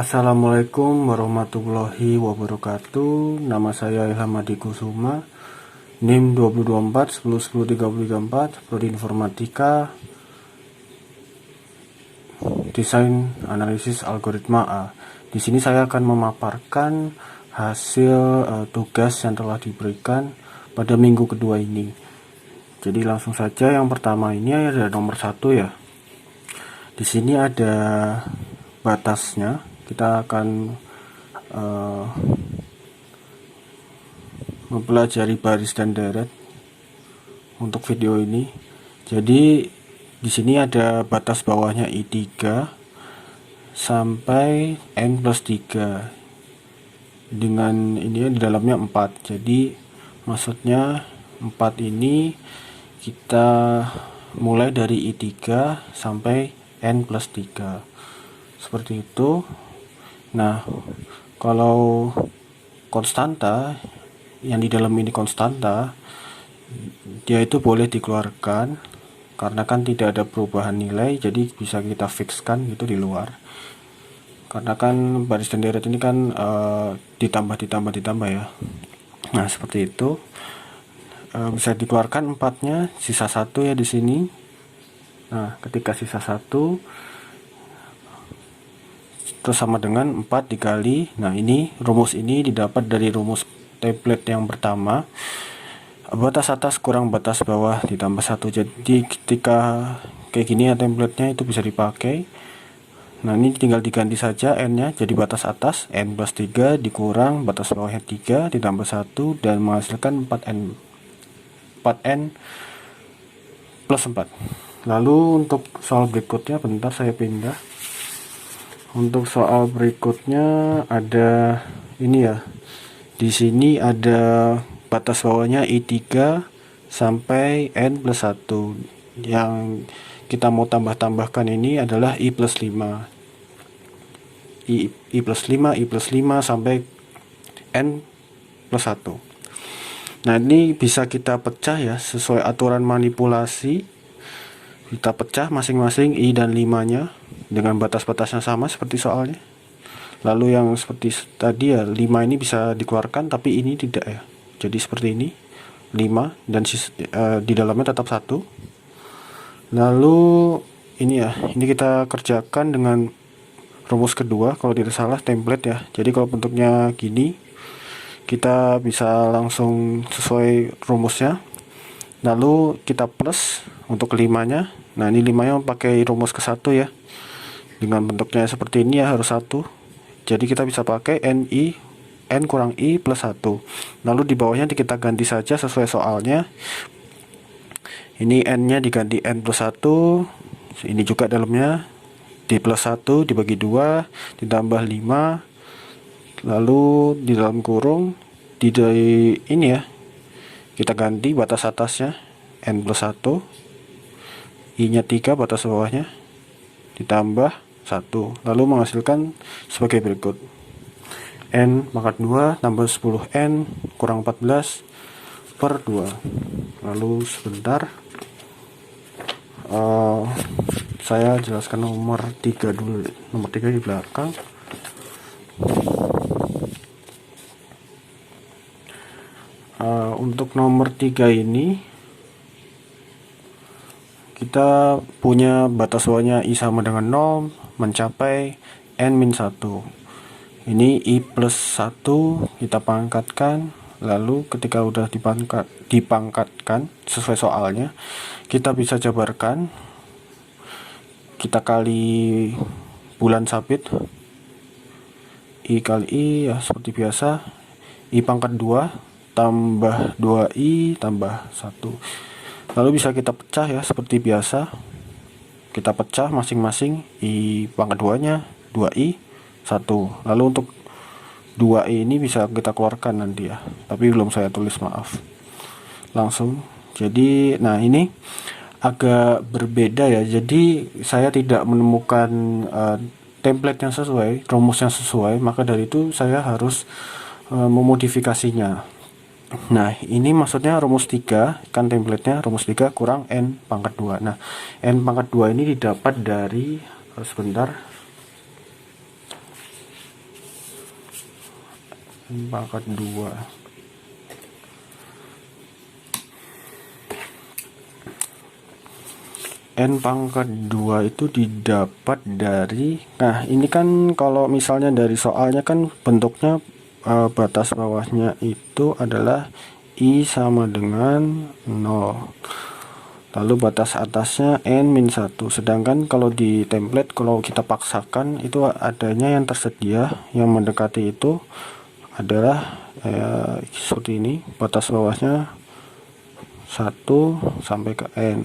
Assalamualaikum warahmatullahi wabarakatuh. Nama saya Ilham Adi Kusuma, NIM 2024 1010 Prodi Informatika, Desain Analisis Algoritma A. Di sini saya akan memaparkan hasil tugas yang telah diberikan pada minggu kedua ini. Jadi langsung saja, yang pertama ini ada nomor 1 ya. Di sini ada batasnya. Kita akan mempelajari baris dan deret untuk video ini. Jadi di sini ada batas bawahnya I3 sampai N+3 dengan ini di dalamnya 4. Jadi maksudnya 4 ini kita mulai dari I3 sampai N+3 seperti itu. Nah, kalau konstanta yang di dalam ini konstanta, dia itu boleh dikeluarkan karena kan tidak ada perubahan nilai, jadi bisa kita fixkan gitu di luar. Karena kan baris dan deret ini kan ditambah ya. Nah, seperti itu. Bisa dikeluarkan 4-nya, sisa 1 ya di sini. Nah, ketika sisa 1 itu sama dengan 4 dikali, nah ini rumus ini didapat dari rumus template yang pertama, batas atas kurang batas bawah ditambah 1. Jadi ketika kayak gini ya templatenya itu bisa dipakai. Nah, ini tinggal diganti saja n nya jadi batas atas N+3 dikurang batas bawahnya 3 ditambah 1 dan menghasilkan 4n plus 4. Lalu untuk soal berikutnya, bentar saya pindah. Untuk soal berikutnya ada ini ya. Di sini ada batas bawahnya I3 sampai N+1. Yang kita mau tambahkan ini adalah I+5. I+5 sampai N+1. Nah, ini bisa kita pecah ya sesuai aturan manipulasi. Kita pecah masing-masing I dan 5-nya dengan batas-batasnya sama seperti soalnya. Lalu yang seperti tadi ya, 5 ini bisa dikeluarkan tapi ini tidak ya. Jadi seperti ini 5 dan di dalamnya tetap 1. Lalu ini ya, ini kita kerjakan dengan rumus kedua kalau tidak salah template ya. Jadi kalau bentuknya gini kita bisa langsung sesuai rumusnya. Lalu kita plus untuk 5-nya. Nah, ini 5-nya pakai rumus ke-1 ya. Dengan bentuknya seperti ini ya, harus 1. Jadi kita bisa pakai N kurang I plus 1. Lalu di bawahnya kita ganti saja sesuai soalnya. Ini N-nya diganti N+1. Ini juga dalamnya di plus 1 dibagi 2 ditambah 5. Lalu di dalam kurung di ini ya, kita ganti batas atasnya N+1, I-nya 3, batas bawahnya ditambah 1, lalu menghasilkan sebagai berikut. N pangkat 2 tambah 10N kurang 14 per 2. Lalu sebentar, saya jelaskan nomor 3 dulu. Nomor 3 di belakang. Untuk nomor 3 ini kita punya batas bawahnya I sama dengan 0 mencapai N-1. Ini I plus 1 kita pangkatkan. Lalu ketika udah dipangkatkan sesuai soalnya, kita bisa jabarkan. Kita kali bulan sabit, I kali I ya seperti biasa. I pangkat 2 tambah 2I tambah 1. Lalu bisa kita pecah ya seperti biasa. Kita pecah masing-masing I pangkat 2-nya 2I 1. Lalu untuk 2I ini bisa kita keluarkan nanti ya, tapi belum saya tulis, maaf. Langsung. Jadi nah ini agak berbeda ya. Jadi saya tidak menemukan template yang sesuai, rumus yang sesuai, maka dari itu saya harus memodifikasinya. Nah, ini maksudnya rumus 3, kan templatenya rumus 3 kurang N pangkat 2. Nah, N pangkat 2 ini didapat dari, sebentar, N pangkat 2. N pangkat 2 itu didapat dari, nah ini kan kalau misalnya dari soalnya kan bentuknya batas bawahnya itu adalah I sama dengan 0, lalu batas atasnya N-1. Sedangkan kalau di template, kalau kita paksakan, itu adanya yang tersedia yang mendekati itu adalah seperti ini, batas bawahnya 1 sampai ke N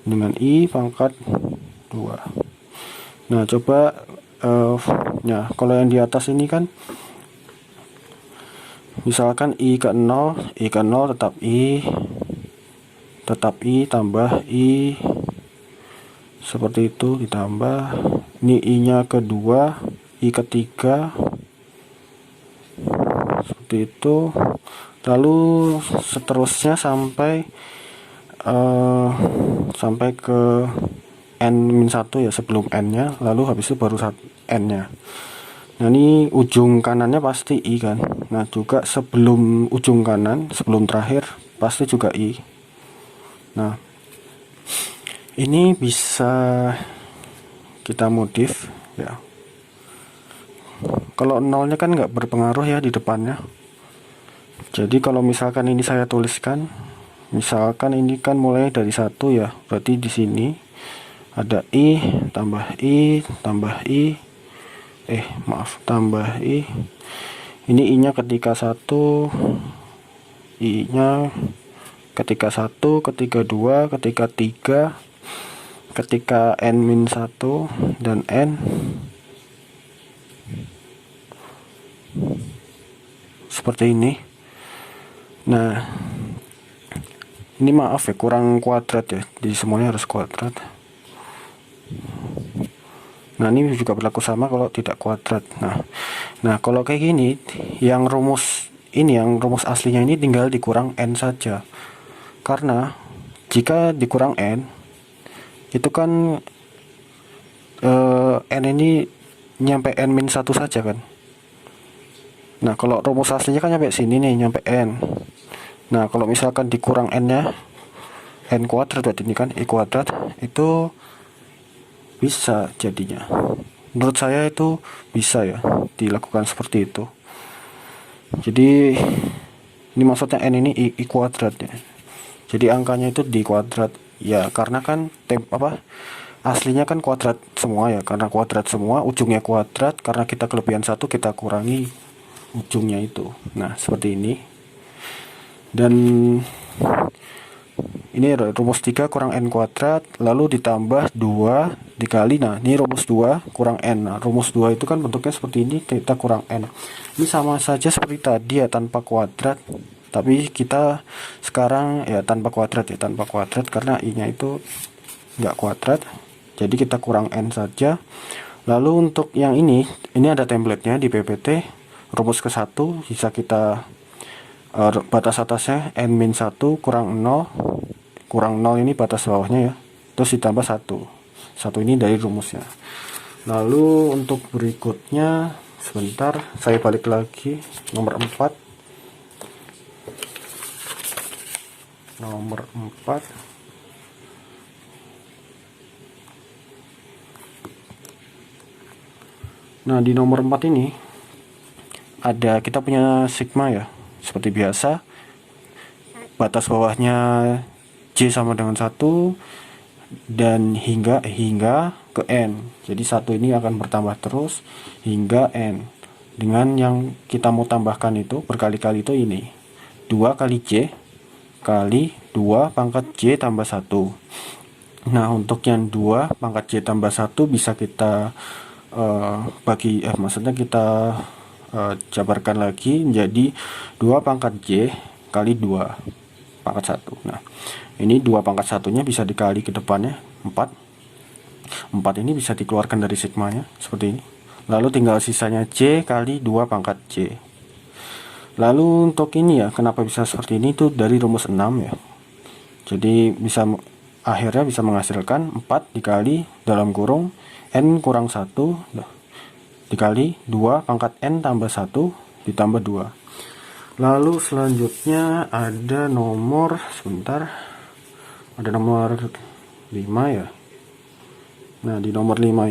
dengan I pangkat 2. Nah coba ya kalau yang di atas ini kan misalkan I ke 0 tetap I tambah I seperti itu, ditambah ini I nya kedua, I ketiga seperti itu, lalu seterusnya sampai ke N-1 ya, sebelum N nya, lalu habis itu baru N nya. Nah ini ujung kanannya pasti I kan, nah juga sebelum ujung kanan, sebelum terakhir pasti juga I. Nah ini bisa kita modif ya, kalau nolnya kan nggak berpengaruh ya di depannya. Jadi kalau misalkan ini saya tuliskan, misalkan ini kan mulai dari 1 ya, berarti di sini ada I tambah I tambah I, tambah I. Ini I nya ketika 1, I nya ketika 1, ketika 2, ketika 3, ketika N-1 dan N. Seperti ini. Nah ini maaf ya, kurang kuadrat ya, jadi semuanya harus kuadrat. Nah ini juga berlaku sama kalau tidak kuadrat. Nah kalau kayak gini, yang rumus aslinya ini tinggal dikurang N saja, karena jika dikurang N itu kan N ini nyampe N-1 saja kan. Nah kalau rumus aslinya kan nyampe sini nih, nyampe N. Nah kalau misalkan dikurang N nya, N kuadrat berarti ini kan I kuadrat, itu bisa jadinya. Menurut saya itu bisa ya dilakukan seperti itu. Jadi ini maksudnya N ini I kuadrat ya, jadi angkanya itu di kuadrat ya, karena kan aslinya kan kuadrat semua ya, karena kuadrat semua, ujungnya kuadrat, karena kita kelebihan 1 kita kurangi ujungnya itu. Nah seperti ini. Dan ini rumus 3 kurang N kuadrat, lalu ditambah 2 dikali, nah ini rumus 2 kurang N. Nah rumus 2 itu kan bentuknya seperti ini, kita kurang N. Ini sama saja seperti tadi ya, tanpa kuadrat, tapi kita sekarang ya tanpa kuadrat karena I nya itu nggak kuadrat, jadi kita kurang N saja. Lalu untuk yang ini ada template-nya di PPT. Rumus ke 1 bisa kita batas atasnya N-1 kurang 0 ini batas bawahnya ya, terus ditambah 1 ini dari rumusnya. Lalu untuk berikutnya, sebentar saya balik lagi nomor 4. Nah di nomor 4 ini ada, kita punya sigma ya, seperti biasa, batas bawahnya J sama dengan 1 dan hingga ke N. Jadi 1 ini akan bertambah terus hingga N, dengan yang kita mau tambahkan itu berkali-kali itu ini 2 kali J kali 2 pangkat J tambah 1. Nah untuk yang 2 pangkat J tambah 1 bisa kita maksudnya kita jabarkan lagi menjadi 2 pangkat J kali 2 pangkat 1. Nah ini 2 pangkat 1-nya bisa dikali ke depannya 4 ini bisa dikeluarkan dari sigmanya seperti ini, lalu tinggal sisanya J kali 2 pangkat J. Lalu untuk ini ya, kenapa bisa seperti ini, itu dari rumus 6 ya, jadi akhirnya bisa menghasilkan 4 dikali dalam kurung N kurang 1 dikali 2 pangkat N tambah 1 ditambah 2. Lalu selanjutnya ada nomor, sebentar, ada nomor 5 ya. Nah, di nomor 5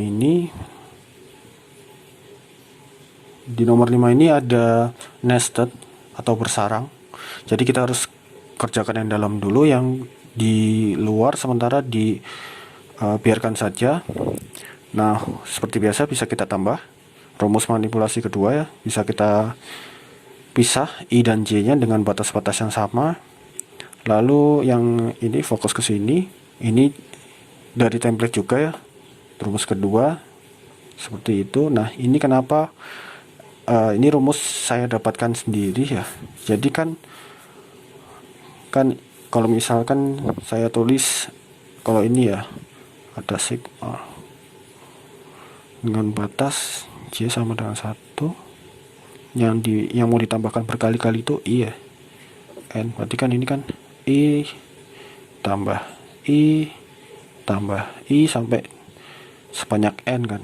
ini ada nested atau bersarang. Jadi kita harus kerjakan yang dalam dulu, yang di luar sementara biarkan saja. Nah, seperti biasa bisa kita tambah rumus manipulasi kedua ya, bisa kita pisah I dan J nya dengan batas-batas yang sama. Lalu yang ini fokus ke sini, ini dari template juga ya, rumus kedua seperti itu. Nah, ini kenapa ini rumus saya dapatkan sendiri ya. Jadi kan kalau misalkan saya tulis, kalau ini ya ada sigma dengan batas J sama dengan 1, yang mau ditambahkan berkali-kali itu I ya, N, berarti kan ini kan I tambah I tambah I sampai sebanyak N kan.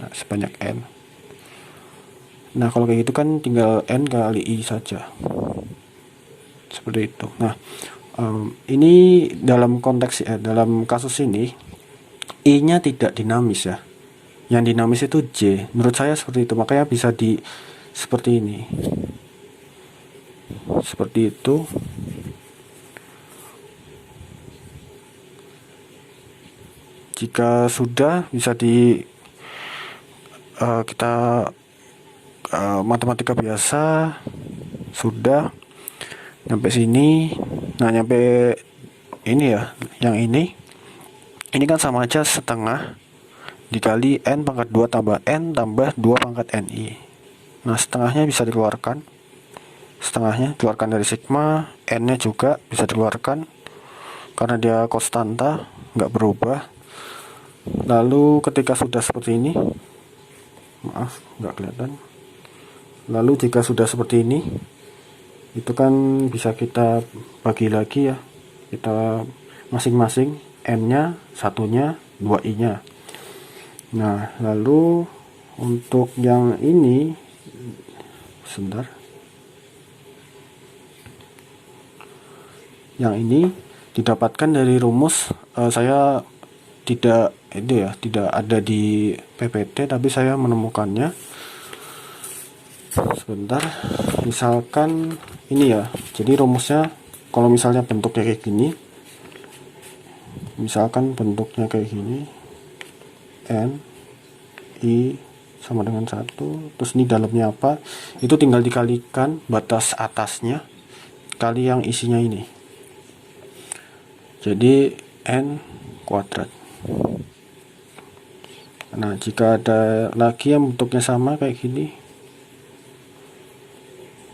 Nah, sebanyak N. Nah, kalau kayak gitu kan tinggal N kali I saja, seperti itu. Nah, ini dalam konteks dalam kasus ini I nya tidak dinamis ya, yang dinamis itu J, menurut saya seperti itu. Makanya bisa seperti ini, seperti itu. Jika sudah bisa kita matematika biasa sudah nyampe sini. Nah, nyampe ini ya, yang ini kan sama aja setengah dikali N pangkat 2 tambah N tambah 2 pangkat NI. Nah, setengahnya bisa dikeluarkan, setengahnya keluarkan dari sigma, N nya juga bisa dikeluarkan karena dia konstanta, nggak berubah. Lalu ketika sudah seperti ini, maaf nggak kelihatan. Lalu jika sudah seperti ini, itu kan bisa kita bagi lagi ya, kita masing-masing, N nya, satunya, 2I nya. Nah, lalu untuk yang ini, sebentar, yang ini didapatkan dari rumus, saya tidak ada di PPT, tapi saya menemukannya. Sebentar, misalkan ini ya, jadi rumusnya kalau misalnya bentuknya kayak gini, misalkan bentuknya kayak gini, N I sama dengan 1, terus ini dalamnya apa, itu tinggal dikalikan batas atasnya kali yang isinya ini, jadi N kuadrat. Nah, jika ada lagi yang bentuknya sama kayak gini,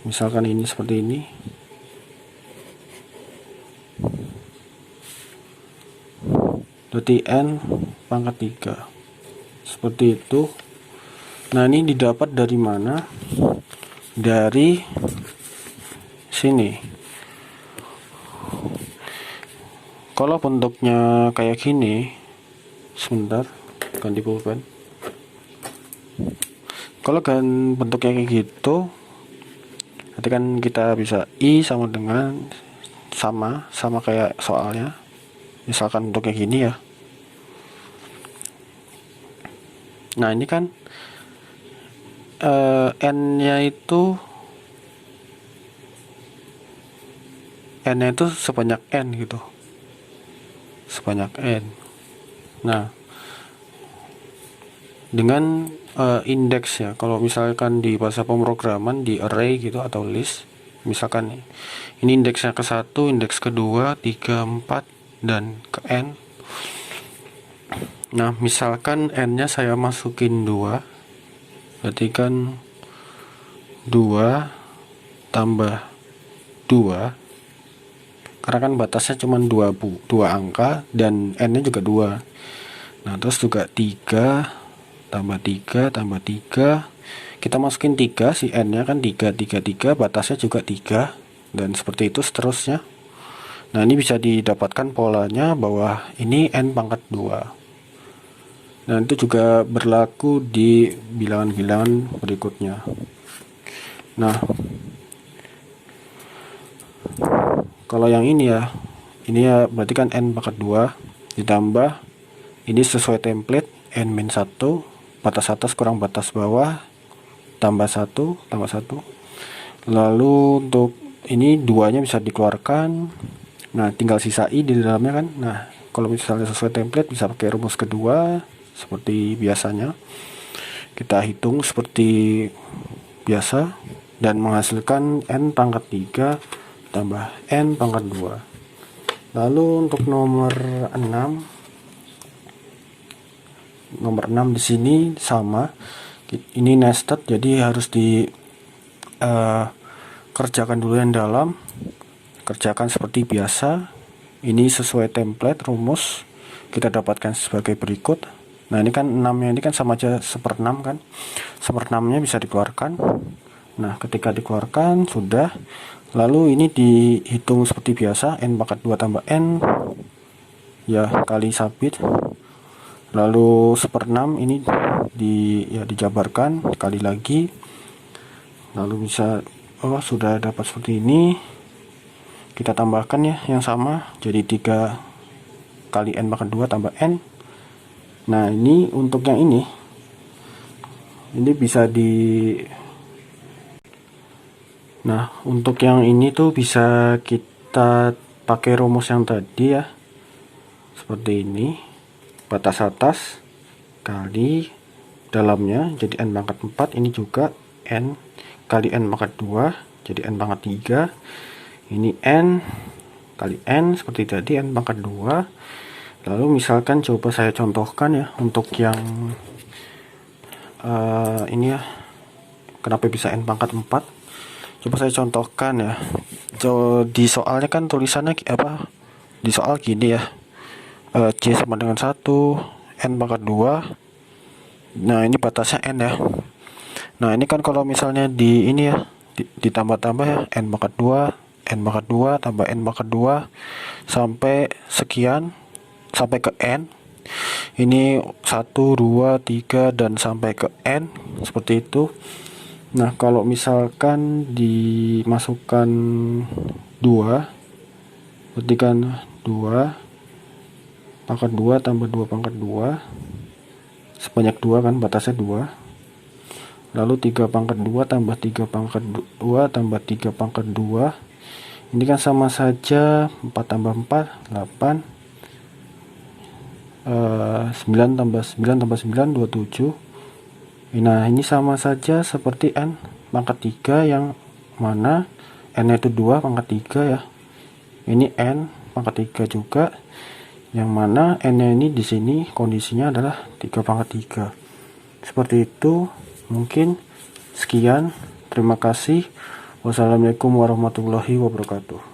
misalkan ini seperti ini, berarti N pangkat 3, seperti itu. Nah, ini didapat dari mana? Dari sini. Kalau bentuknya kayak gini, sebentar, ganti pulpen. Kalau kan bentuknya kayak gitu, nanti kan kita bisa I sama dengan sama kayak soalnya. Misalkan bentuknya gini ya. Nah, ini kan N-nya itu sebanyak N gitu, sebanyak N. Nah, dengan indeks ya, kalau misalkan di bahasa pemrograman di array gitu atau list, misalkan ini indeksnya ke 1, indeks kedua, 3, 4 dan ke N. Nah, misalkan N nya saya masukin 2, berarti kan 2 tambah 2, karena kan batasnya cuma 2 angka dan N nya juga 2. Nah, terus juga 3 tambah 3 tambah 3, kita masukin 3, si N nya kan 3, batasnya juga 3, dan seperti itu seterusnya. Nah, ini bisa didapatkan polanya bahwa ini N pangkat 2. Nah, itu juga berlaku di bilangan-bilangan berikutnya. Nah, kalau yang ini ya berarti kan n pangkat 2 ditambah ini sesuai template n-1 batas atas kurang batas bawah tambah 1 tambah 1. Lalu untuk ini 2-nya bisa dikeluarkan. Nah, tinggal sisa i di dalamnya kan. Nah, kalau misalnya sesuai template bisa pakai rumus kedua seperti biasanya. Kita hitung seperti biasa dan menghasilkan n pangkat 3 tambah n pangkat 2. Lalu untuk nomor 6 di sini sama. Ini nested, jadi harus kerjakan dulu yang dalam. Kerjakan seperti biasa. Ini sesuai template rumus kita dapatkan sebagai berikut. Nah, ini kan 6-nya ini kan sama aja 1/6 kan. 1/6-nya bisa dikeluarkan. Nah, ketika dikeluarkan sudah. Lalu ini dihitung seperti biasa, n pangkat 2 tambah n ya kali sabit. Lalu 1/6 ini dijabarkan kali lagi. Lalu bisa sudah dapat seperti ini. Kita tambahkan ya yang sama, jadi 3 kali n pangkat 2 tambah n. Nah, ini untuk yang ini bisa Nah, untuk yang ini tuh bisa kita pakai rumus yang tadi ya. Seperti ini. Batas atas kali dalamnya jadi n pangkat 4, ini juga n kali n pangkat 2 jadi n pangkat 3. Ini n kali n seperti tadi n pangkat 2. Lalu misalkan coba saya contohkan ya untuk yang ini ya, kenapa bisa n pangkat 4. Coba saya contohkan ya. Di soalnya kan tulisannya di soal gini ya, C sama dengan 1 n pangkat 2. Nah, ini batasnya n ya. Nah, ini kan kalau misalnya di ini ya ditambah-tambah ya, n pangkat 2 n pangkat 2 tambah n pangkat 2 sampai sekian, sampai ke n. Ini 1 2 3 dan sampai ke n seperti itu. Nah, kalau misalkan dimasukkan 2, berarti kan 2 pangkat 2 tambah 2 pangkat 2 sebanyak 2 kan, batasnya 2. Lalu 3 pangkat 2 tambah 3 pangkat 2 tambah 3 pangkat 2. Ini kan sama saja 4 tambah 4 8, 9 tambah 9 tambah 9 27. Nah, ini sama saja seperti n pangkat 3 yang mana n itu 2 pangkat 3 ya. Ini n pangkat 3 juga, yang mana n-nya ini di sini kondisinya adalah 3 pangkat 3. Seperti itu. Mungkin sekian. Terima kasih. Wassalamualaikum warahmatullahi wabarakatuh.